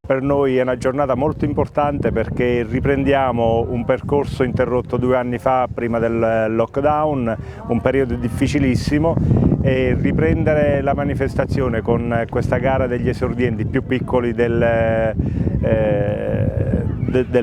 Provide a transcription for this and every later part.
Per noi è una giornata molto importante perché riprendiamo un percorso interrotto 2 anni fa prima del lockdown, un periodo difficilissimo, e riprendere la manifestazione con questa gara degli esordienti più piccoli della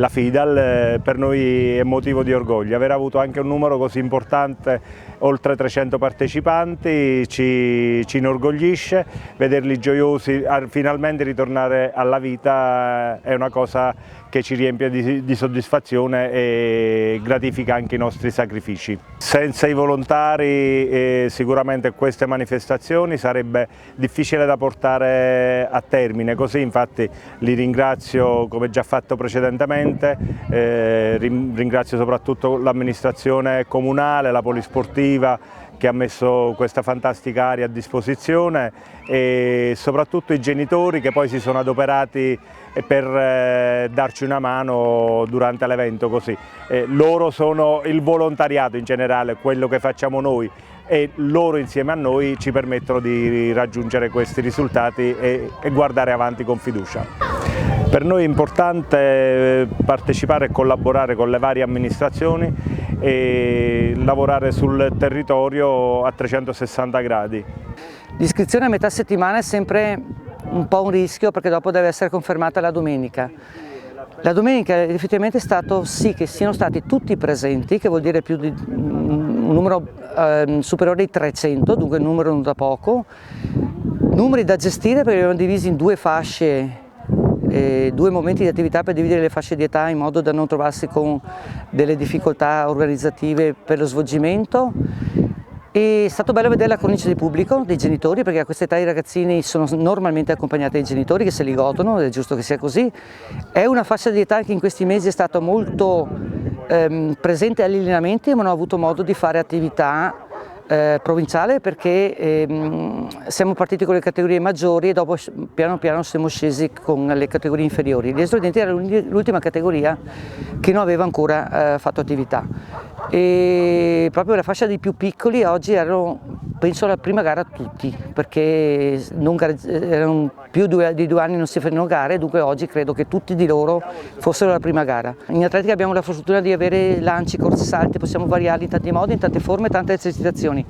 FIDAL per noi è motivo di orgoglio. Aver avuto anche un numero così importante, oltre 300 partecipanti, ci inorgoglisce. Vederli gioiosi, finalmente ritornare alla vita è una cosa che ci riempie di soddisfazione e gratifica anche i nostri sacrifici. Senza i volontari sicuramente queste manifestazioni sarebbe difficile da portare a termine, così infatti li ringrazio come già fatto precedentemente, ringrazio soprattutto l'amministrazione comunale, la polisportiva che ha messo questa fantastica area a disposizione, e soprattutto i genitori che poi si sono adoperati per darci una mano durante l'evento. Così loro sono il volontariato in generale, quello che facciamo noi, e loro insieme a noi ci permettono di raggiungere questi risultati e guardare avanti con fiducia. Per noi è importante partecipare e collaborare con le varie amministrazioni e lavorare sul territorio a 360 gradi. L'iscrizione a metà settimana è sempre un po' un rischio perché dopo deve essere confermata la domenica. La domenica effettivamente è stato sì che siano stati tutti presenti, che vuol dire più di un numero superiore ai 300, dunque un numero non da poco. Numeri da gestire perché abbiamo divisi in 2 fasce, 2 momenti di attività per dividere le fasce di età in modo da non trovarsi con delle difficoltà organizzative per lo svolgimento. È stato bello vedere la cornice di pubblico, dei genitori, perché a questa età i ragazzini sono normalmente accompagnati dai genitori che se li godono, è giusto che sia così. È una fascia di età che in questi mesi è stata molto presente agli allenamenti, ma non ha avuto modo di fare attività provinciale perché siamo partiti con le categorie maggiori e dopo piano piano siamo scesi con le categorie inferiori. Gli esordienti era l'ultima categoria che non aveva ancora fatto attività, e proprio la fascia dei più piccoli oggi erano, penso, la prima gara a tutti, perché erano più di 2 anni non si fanno gare, dunque oggi credo che tutti di loro fossero la prima gara. In atletica abbiamo la fortuna di avere lanci, corse, salti, possiamo variarli in tanti modi, in tante forme, tante esercitazioni,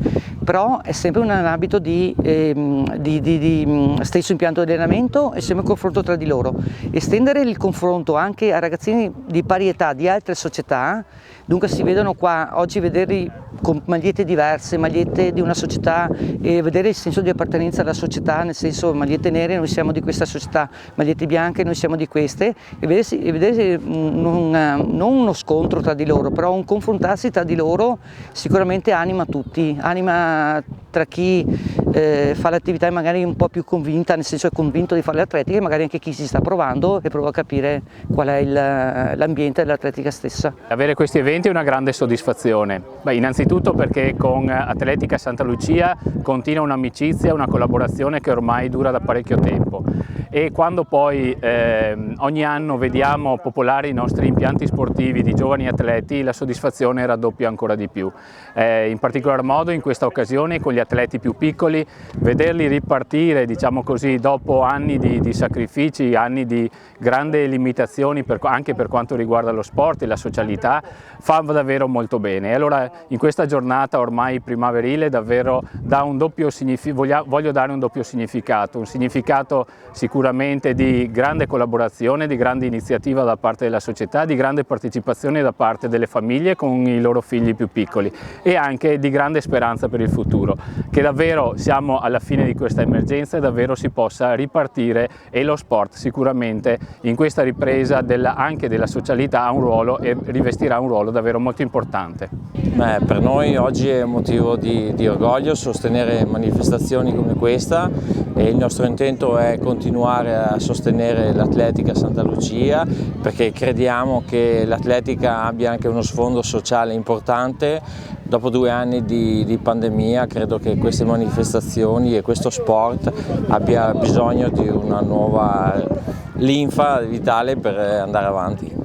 però è sempre un ambito di stesso impianto di allenamento e sempre un confronto tra di loro. Estendere il confronto anche a ragazzini di pari età di altre società, dunque si vedono qua oggi, vederli con magliette diverse, magliette di una società, e vedere il senso di appartenenza alla società, nel senso magliette nere noi siamo di questa società, magliette bianche noi siamo di queste, e vedere non uno scontro tra di loro, però un confrontarsi tra di loro sicuramente anima tutti, anima tra chi fa l'attività e magari un po' più convinta, nel senso è convinto di fare l'atletica, e magari anche chi si sta provando e prova a capire qual è l'ambiente dell'atletica stessa. Avere questi eventi è una grande soddisfazione. Innanzitutto perché con Atletica Santa Lucia continua un'amicizia, una collaborazione che ormai dura da parecchio tempo, e quando poi ogni anno vediamo popolare i nostri impianti sportivi di giovani atleti, la soddisfazione raddoppia ancora di più. In particolar modo in questa occasione con gli atleti più piccoli, vederli ripartire, diciamo così, dopo anni di sacrifici, anni di grandi limitazioni anche per quanto riguarda lo sport e la socialità, fa davvero molto bene. E allora in questa giornata ormai primaverile davvero voglio dare un doppio significato, un significato sicuramente di grande collaborazione, di grande iniziativa da parte della società, di grande partecipazione da parte delle famiglie con i loro figli più piccoli, e anche di grande speranza per il futuro, che davvero siamo alla fine di questa emergenza e davvero si possa ripartire, e lo sport sicuramente in questa ripresa anche della socialità ha un ruolo e rivestirà un ruolo davvero molto importante. Per noi oggi è un motivo di orgoglio sostenere manifestazioni come questa, e il nostro intento è continuare a sostenere l'Atletica Santa Lucia, perché crediamo che l'atletica abbia anche uno sfondo sociale importante. Dopo 2 anni di pandemia credo che queste manifestazioni e questo sport abbia bisogno di una nuova linfa vitale per andare avanti.